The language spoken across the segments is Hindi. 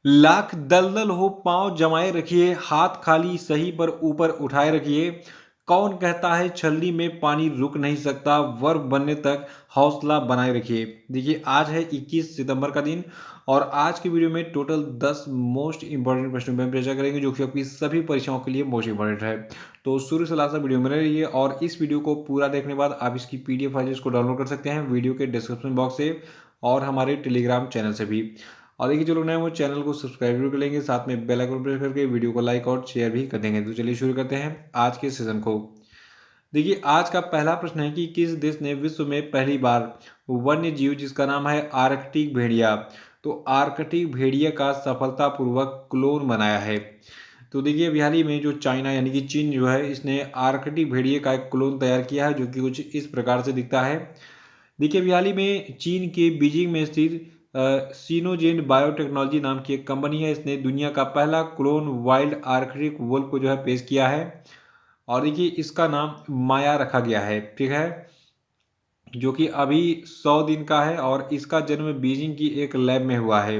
लाख दलदल हो पाँव जमाए रखिए, हाथ खाली सही पर ऊपर उठाए रखिए। कौन कहता है छलनी में पानी रुक नहीं सकता, वर्फ बनने तक हौसला बनाए रखिए। देखिए आज है 21 सितंबर का दिन और आज की वीडियो में टोटल 10 मोस्ट इंपॉर्टेंट प्रश्नों पर हम चर्चा करेंगे जो कि आपकी सभी परीक्षाओं के लिए मोस्ट इंपॉर्टेंट है। तो शुरू से लास्ट तक वीडियो में रहिए और इस वीडियो को पूरा देखने के बाद आप इसकी पीडीएफ फाइल को डाउनलोड कर सकते हैं वीडियो के डिस्क्रिप्शन बॉक्स से और हमारे टेलीग्राम चैनल से भी। और देखिए जो लोग नए वो चैनल को सब्सक्राइब भी कर लेंगे, साथ में बेल आइकन प्रेस करके वीडियो को लाइक और शेयर भी कर देंगे। तो चलिए शुरू करते हैं आज के सेशन को। देखिए आज का पहला प्रश्न है कि किस देश ने विश्व में पहली बार वन्य जीव जिसका नाम है आर्कटिक भेड़िया, तो आर्कटिक भेड़िया का सफलतापूर्वक क्लोन बनाया है। तो देखिए अभी हाल ही में जो चाइना यानी कि चीन जो है इसने आर्कटिक भेड़िए का एक क्लोन तैयार किया है जो कि कुछ इस प्रकार से दिखता है। देखिए अभी हाल ही में चीन के बीजिंग में स्थित सिनोजेन बायोटेक्नोलॉजी नाम की एक कंपनी है, इसने दुनिया का पहला क्लोन वाइल्ड आर्कटिक वुल्फ को जो है पेश किया है और देखिए इसका नाम माया रखा गया है, ठीक है, जो कि अभी 100 दिन का है और इसका जन्म बीजिंग की एक लैब में हुआ है।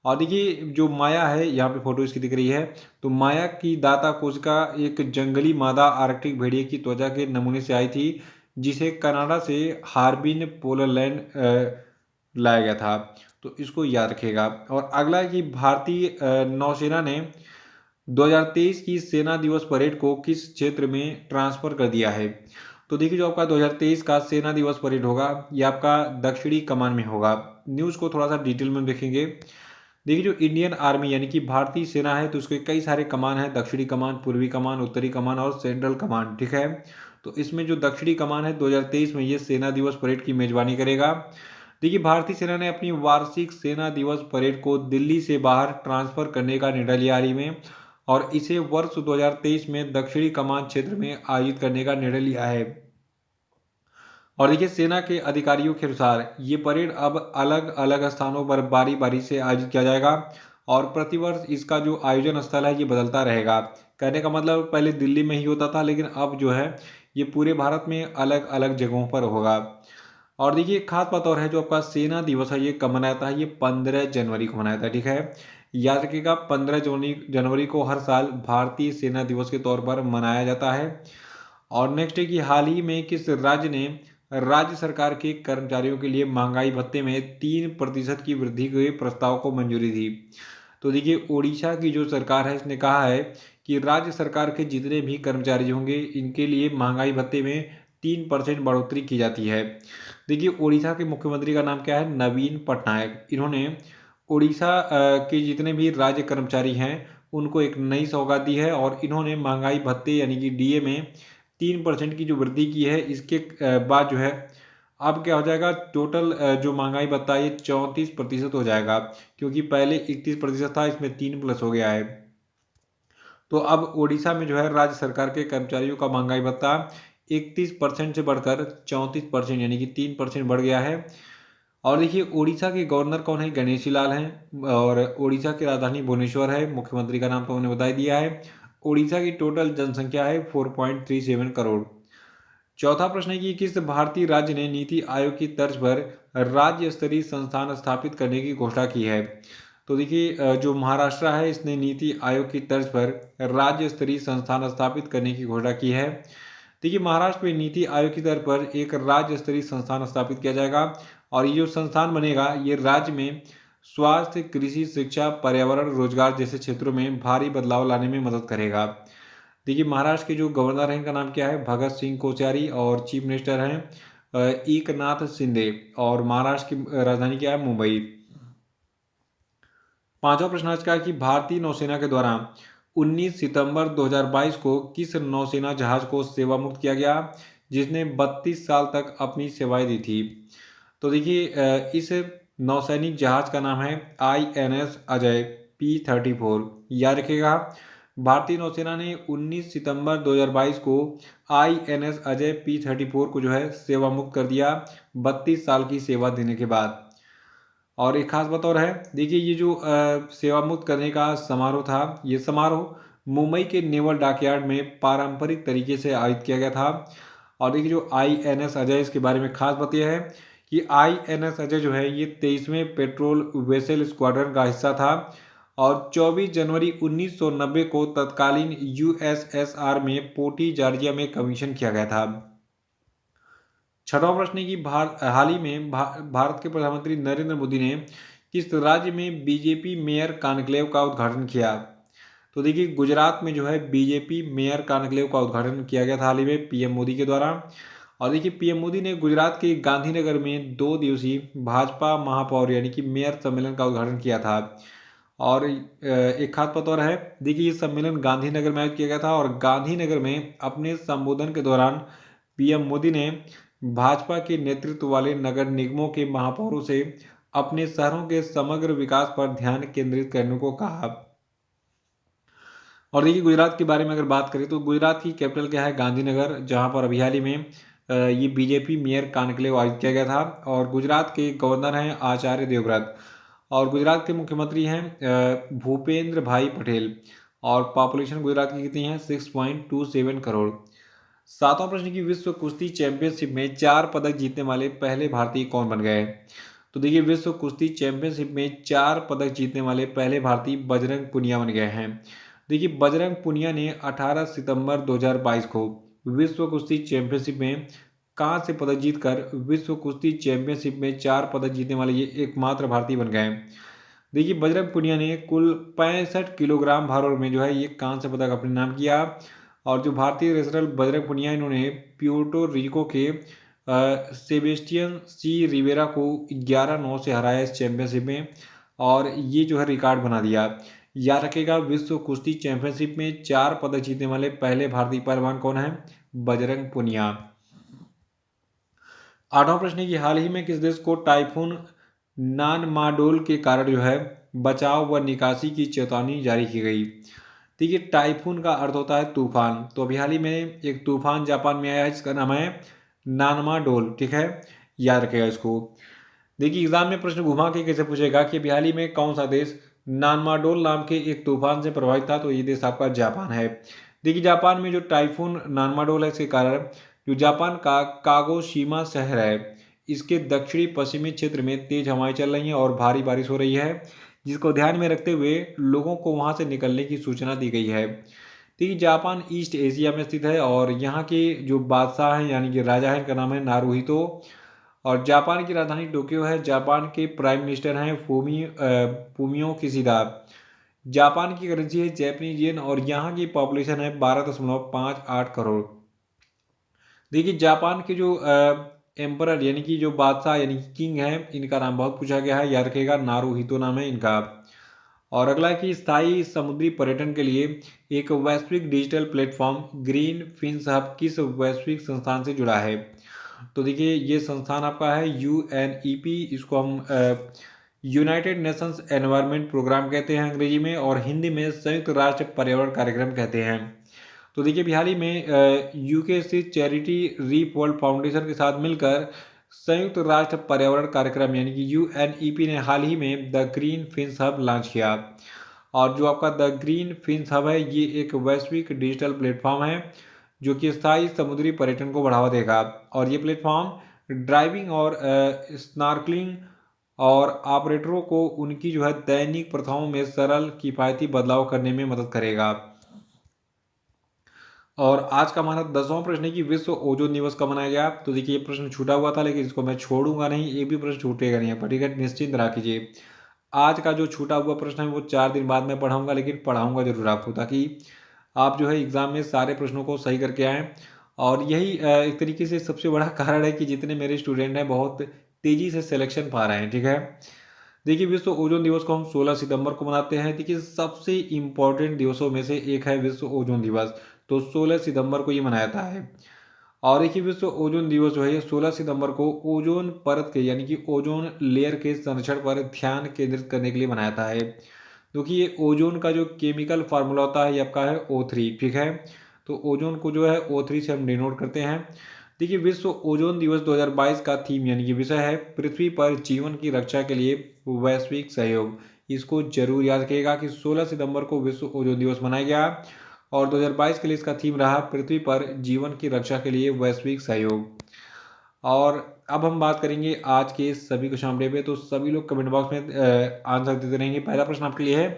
और देखिए जो माया है यहाँ पे फोटो इसकी दिख रही है, तो माया की दाता कोशिका एक जंगली मादा आर्कटिक भेड़िए की त्वचा के नमूने से आई थी जिसे कनाडा से हार्बिन पोलरलैंड लाया गया था। तो इसको याद रखिएगा। और अगला है कि भारतीय नौसेना ने 2023 की सेना दिवस परेड को किस क्षेत्र में ट्रांसफर कर दिया है। तो देखिए जो आपका 2023 का सेना दिवस परेड होगा ये आपका दक्षिणी कमान में होगा। न्यूज़ को थोड़ा सा डिटेल में देखेंगे। देखिए जो इंडियन आर्मी यानी कि भारतीय सेना है तो उसके कई सारे कमान है, दक्षिणी कमान, पूर्वी कमान, उत्तरी कमान और सेंट्रल कमान, ठीक है। तो इसमें जो दक्षिणी कमान है 2023 में ये सेना दिवस परेड की मेजबानी करेगा। देखिए भारतीय सेना ने अपनी वार्षिक सेना दिवस परेड को दिल्ली से बाहर ट्रांसफर करने का निर्णय लिया हाल ही में और इसे वर्ष 2023 में दक्षिणी कमान क्षेत्र में आयोजित करने का निर्णय लिया है। और देखिए सेना के अधिकारियों के अनुसार ये परेड अब अलग अलग स्थानों पर बारी बारी से आयोजित किया जाएगा और प्रतिवर्ष इसका जो आयोजन स्थल है ये बदलता रहेगा। कहने का मतलब पहले दिल्ली में ही होता था लेकिन अब जो है ये पूरे भारत में अलग अलग जगहों पर होगा। और देखिए एक खास बात और है, जो आपका सेना दिवस है ये कब मनाया जाता है, ये 15 जनवरी को मनाया जाता है, ठीक है। याद रखिएगा 15 जनवरी को हर साल भारतीय सेना दिवस के तौर पर मनाया जाता है। और नेक्स्ट है कि हाल ही में किस राज्य ने राज्य सरकार के कर्मचारियों के लिए महंगाई भत्ते में 3% की वृद्धि के प्रस्ताव को मंजूरी दी। तो देखिए उड़ीसा की जो सरकार है इसने कहा है कि राज्य सरकार के जितने भी कर्मचारी होंगे इनके लिए महंगाई भत्ते में 3% बढ़ोतरी की जाती है। देखिए उड़ीसा के मुख्यमंत्री का नाम क्या है, नवीन पटनायक। इन्होंने उड़ीसा के जितने भी राज्य कर्मचारी हैं उनको एक नई सौगात दी है और इन्होंने महंगाई भत्ते यानी कि डीए में 3% की जो वृद्धि की है इसके बाद जो है अब क्या हो जाएगा, टोटल जो महंगाई भत्ता है ये 34% हो जाएगा, क्योंकि पहले 31% था, इसमें 3 प्लस हो गया है। तो अब उड़ीसा में जो है राज्य सरकार के कर्मचारियों का महंगाई भत्ता 31% से बढ़कर 34% यानी कि 3% बढ़ गया है। और देखिए उड़ीसा के गवर्नर कौन है, गणेशी लाल हैं और उड़ीसा की राजधानी भुवनेश्वर है। मुख्यमंत्री का नाम तो हमने बता ही दिया है। उड़ीसा की टोटल जनसंख्या है 4.37 करोड़। चौथा प्रश्न है कि किस भारतीय राज्य ने नीति आयोग की तर्ज पर राज्य स्तरीय संस्थान स्थापित करने की घोषणा की है। तो देखिए जो महाराष्ट्र है इसने नीति आयोग की तर्ज पर राज्य स्तरीय संस्थान स्थापित करने की घोषणा की है। देखिए महाराष्ट्र में नीति आयोग की तर्ज पर एक राज्य स्तरीय संस्थान स्थापित किया जाएगा और ये जो संस्थान बनेगा ये राज्य में स्वास्थ्य, कृषि, शिक्षा, पर्यावरण, रोजगार जैसे क्षेत्रों में भारी बदलाव लाने में मदद करेगा। देखिए महाराष्ट्र के जो गवर्नर हैं इनका नाम क्या है, भगत सिंह कोश्यारी और चीफ मिनिस्टर हैं एकनाथ शिंदे और महाराष्ट्र की राजधानी क्या है, मुंबई। पांचवा प्रश्न आज का है कि भारतीय नौसेना के द्वारा 19 सितंबर 2022 को किस नौसेना जहाज को सेवा मुक्त किया गया जिसने 32 साल तक अपनी सेवाएं दी थी। तो देखिए इस नौसैनिक जहाज का नाम है INS अजय P34। याद रखिएगा भारतीय नौसेना ने 19 सितंबर 2022 को INS अजय P34 को जो है सेवा मुक्त कर दिया 32 साल की सेवा देने के बाद। और एक खास बात और है, देखिए ये जो सेवा मुक्त करने का समारोह था ये समारोह मुंबई के नेवल डॉकयार्ड में पारंपरिक तरीके से आयोजित किया गया था। और देखिए जो INS अजय इसके बारे में खास बात यह है कि INS अजय जो है ये 23वें पेट्रोल वेसल स्क्वाड्रन का हिस्सा था और 24 जनवरी 1990 को तत्कालीन यूएसएसआर में पोर्टी जॉर्जिया में कमीशन किया गया था। छठवां प्रश्न है कि हाल ही में भारत के प्रधानमंत्री नरेंद्र मोदी ने किस राज्य में बीजेपी मेयर कॉन्क्लेव का उद्घाटन किया? तो देखिए गुजरात में जो है बीजेपी मेयर कॉन्क्लेव का उद्घाटन किया गया था हाल ही में पीएम मोदी के द्वारा। और देखिए पीएम मोदी ने गुजरात के गांधीनगर में 2 दिवसीय भाजपा महापौर यानी कि मेयर सम्मेलन का उद्घाटन किया था। और एक खास बात और है, देखिए ये सम्मेलन गांधीनगर में आयोजित किया गया था और गांधीनगर में अपने संबोधन के दौरान पीएम मोदी ने भाजपा के नेतृत्व वाले नगर निगमों के महापौरों से अपने शहरों के समग्र विकास पर ध्यान केंद्रित करने को कहा। और देखिए गुजरात के बारे में अगर बात करें तो गुजरात की कैपिटल क्या है? गांधीनगर, जहां पर अभी हाल ही में ये बीजेपी मेयर कॉन्क्लेव आयोजित किया गया था। और गुजरात के गवर्नर हैं आचार्य देवव्रत और गुजरात के मुख्यमंत्री हैं भूपेंद्र भाई पटेल। और पॉपुलेशन गुजरात की कितनी है? 6.27 करोड़। सातवां प्रश्न की विश्व कुश्ती चैंपियनशिप में 4 पदक जीतने वाले पहले भारतीय कौन बन गए? तो देखिए विश्व कुश्ती चैंपियनशिप में 4 पदक जीतने वाले पहले भारतीय बजरंग पुनिया बन गए हैं। देखिए बजरंग पुनिया ने 18 सितंबर 2022 को विश्व कुश्ती चैंपियनशिप में कांस्य पदक जीतकर विश्व कुश्ती चैंपियनशिप में 4 पदक जीतने वाले ये एकमात्र भारतीय बन गए। देखिए बजरंग पुनिया ने कुल 65 किलोग्राम भारोत्तोलन में जो है ये कांस्य पदक अपने नाम किया। और जो भारतीय रेसलर बजरंग पुनिया इन्होंने प्यूर्टो रिको के सेबेस्टियन सी रिवेरा को 11-9 से हराया इस चैंपियनशिप में। और ये जो है रिकॉर्ड बना दिया। याद रखेगा विश्व कुश्ती चैंपियनशिप में 4 पदक जीतने वाले पहले भारतीय पहलवान कौन है? बजरंग पुनिया। आठवां प्रश्न है कि हाल ही में किस देश को टाइफून नानमाडोल के कारण जो है बचाव व निकासी की चेतावनी जारी की गई? देखिए टाइफून का अर्थ होता है तूफान। तो अभी हाल ही में एक तूफान जापान में आया है जिसका नाम है नानमाडोल। ठीक है, याद रखेगा इसको। देखिए एग्जाम में प्रश्न घुमा के कैसे पूछेगा कि अभी हाल ही में कौन सा देश नानमाडोल नाम के एक तूफान से प्रभावित था? तो ये देश आपका जापान है। देखिए जापान में जो टाइफून नानमाडोल है इसके कारण जो जापान का कागोशीमा शहर है इसके दक्षिणी पश्चिमी क्षेत्र में तेज हवाएं चल रही हैं और भारी बारिश हो रही है, जिसको ध्यान में रखते हुए लोगों को वहां से निकलने की सूचना दी गई है। देखिए जापान ईस्ट एशिया में स्थित है और यहाँ के जो बादशाह हैं यानी कि राजा है इनका नाम है नारुहितो। और जापान की राजधानी टोक्यो है। जापान के प्राइम मिनिस्टर हैं फूमियो किशिदा। जापान की करेंसी है जैपनीज येन और यहाँ की पॉपुलेशन है 12.58 करोड़। देखिए जापान के जो एम्परर यानी कि जो बादशाह यानी कि किंग है इनका नाम बहुत पूछा गया है, याद रखेगा नारुहितो नाम है इनका। और अगला है कि स्थायी समुद्री पर्यटन के लिए एक वैश्विक digital platform green fins hub किस वैश्विक संस्थान से जुड़ा है? तो देखिए ये संस्थान आपका है यूएनईपी, इसको हम यूनाइटेड नेशंस एनवायरनमेंट प्रोग्राम कहते हैं अंग्रेजी में और हिंदी में संयुक्त राष्ट्र पर्यावरण कार्यक्रम कहते हैं। तो देखिए अभी हाल ही में यूके स्थित चैरिटी रीफ वर्ल्ड फाउंडेशन के साथ मिलकर संयुक्त राष्ट्र पर्यावरण कार्यक्रम यानी कि यूएनईपी ने हाल ही में the green fins hub launch किया। और जो आपका द ग्रीन फिन्स हब है ये एक वैश्विक डिजिटल प्लेटफॉर्म है जो कि स्थायी समुद्री पर्यटन को बढ़ावा देगा। और ये प्लेटफॉर्म ड्राइविंग और स्नॉर्कलिंग और ऑपरेटरों को उनकी जो है दैनिक प्रथाओं में सरल किफ़ायती बदलाव करने में मदद करेगा। और आज का हमारा 10वां प्रश्न है कि विश्व ओजोन दिवस कब मनाया गया? तो देखिए ये प्रश्न छूटा हुआ था लेकिन इसको मैं छोड़ूंगा नहीं, एक भी प्रश्न छूटेगा नहीं, पर ठीक है निश्चिंत रखिए। आज का जो छूटा हुआ प्रश्न है वो 4 दिन बाद मैं पढ़ाऊंगा, लेकिन पढ़ाऊंगा जरूर आपको ताकि आप जो है एग्जाम में सारे प्रश्नों को सही करके आएँ। और यही एक तरीके से सबसे बड़ा कारण है कि जितने मेरे स्टूडेंट हैं बहुत तेज़ी से सिलेक्शन पा रहे हैं। ठीक है, देखिए विश्व ओजोन दिवस को हम 16 सितंबर को मनाते हैं। देखिए सबसे इम्पोर्टेंट दिवसों में से एक है विश्व ओजोन दिवस, तो 16 सितंबर को ये मनाया जाता है। और देखिए विश्व ओजोन दिवस जो है ये 16 सितंबर को ओजोन परत के यानी कि ओजोन लेयर के संरक्षण पर ध्यान केंद्रित करने के लिए मनाया जाता है। क्योंकि ये ओजोन का जो केमिकल फार्मूला होता है ये आपका है O3। ठीक है, तो ओजोन को जो है O3 से हम डिनोट करते हैं। देखिए विश्व ओजोन दिवस 2022 का थीम यानी कि विषय है पृथ्वी पर जीवन की रक्षा के लिए वैश्विक सहयोग। इसको जरूर याद रखिएगा कि 16 सितंबर को विश्व ओजोन दिवस मनाया गया और 2022 के लिए इसका थीम रहा पृथ्वी पर जीवन की रक्षा के लिए वैश्विक सहयोग। और अब हम बात करेंगे आज के सभी क्वेश्चन पे, तो सभी लोग कमेंट बॉक्स में आंसर देते रहेंगे। पहला प्रश्न आपके लिए है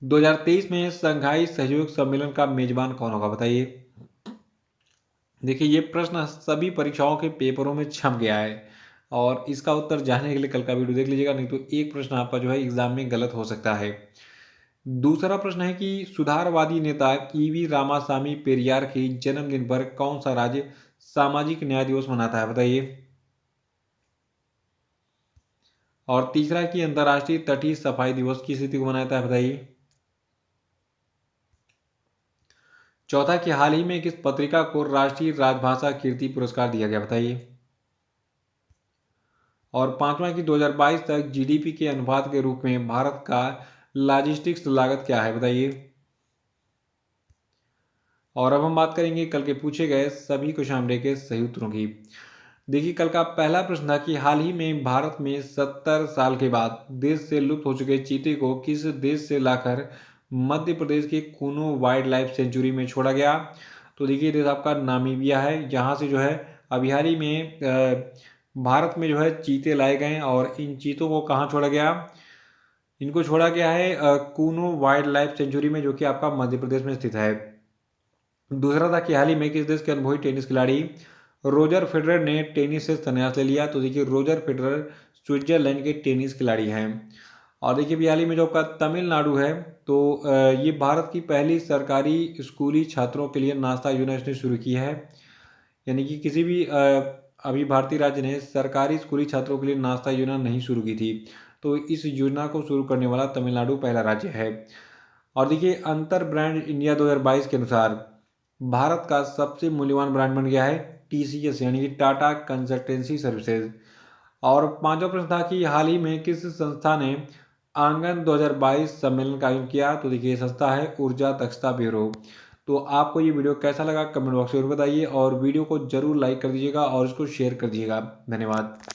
2023 में शंघाई सहयोग सम्मेलन का मेजबान कौन होगा, बताइए। देखिए ये प्रश्न सभी परीक्षाओं के पेपरों में छप गया है और इसका उत्तर जानने के लिए कल का वीडियो देख लीजिएगा, नहीं तो एक प्रश्न आपका जो है एग्जाम में गलत हो सकता है। दूसरा प्रश्न है कि सुधारवादी नेता ईवी रामासामी पेरियार के जन्मदिन पर कौन सा राज्य सामाजिक न्याय दिवस मनाता है, बताइए। और तीसरा कि अंतर्राष्ट्रीय तटीय सफाई दिवस किस तिथि को मनाता है, बताइए। चौथा कि हाल ही में किस पत्रिका को राष्ट्रीय राजभाषा कीर्ति पुरस्कार दिया गया, बताइए। और पांचवा कि 2022 तक जीडीपी के अनुपात के रूप में भारत का लॉजिस्टिक्स लागत क्या है, बताइए। और अब हम बात करेंगे कल के पूछे गए सभी क्वेश्चन के सही उत्तरों की। देखिए कल का पहला प्रश्न था कि हाल ही में भारत में 70 साल के बाद देश से लुप्त हो चुके चीते को किस देश से लाकर मध्य प्रदेश के कूनो वाइल्ड लाइफ सेंचुरी में छोड़ा गया। तो देखिए देश आपका नामीबिया है, जहाँ से जो है अभी हाल ही में भारत में जो है चीते लाए गए और इन चीतों को कहाँ छोड़ा गया, इनको छोड़ा गया है कूनो वाइल्ड लाइफ सेंचुरी में, जो कि आपका मध्य प्रदेश में स्थित है। दूसरा था कि हाल ही में किस देश के अनुभवी टेनिस खिलाड़ी रोजर फेडरर ने टेनिस से संन्यास ले लिया। तो देखिए रोजर फेडरर स्विट्जरलैंड के टेनिस खिलाड़ी हैं। और देखिए अभी हाल ही में जो आपका तमिलनाडु है, तो ये भारत की पहली सरकारी स्कूली छात्रों के लिए नाश्ता योजना इसने शुरू की है। यानी कि किसी भी अभी भारतीय राज्य ने सरकारी स्कूली छात्रों के लिए नाश्ता योजना नहीं शुरू की थी, तो इस योजना को शुरू करने वाला तमिलनाडु पहला राज्य है। और देखिए अंतर ब्रांड इंडिया 2022 के अनुसार भारत का सबसे मूल्यवान ब्रांड बन गया है टीसीएस, यानी कि टाटा कंसल्टेंसी सर्विसेज। और पांचवा प्रश्न था कि हाल ही में किस संस्था ने आंगन 2022 सम्मेलन का आयोजन किया। तो देखिए संस्था है ऊर्जा दक्षता ब्यूरो। तो आपको ये वीडियो कैसा लगा कमेंट बॉक्स में जरूर बताइए और वीडियो को जरूर लाइक कर दीजिएगा और इसको शेयर कर दीजिएगा। धन्यवाद।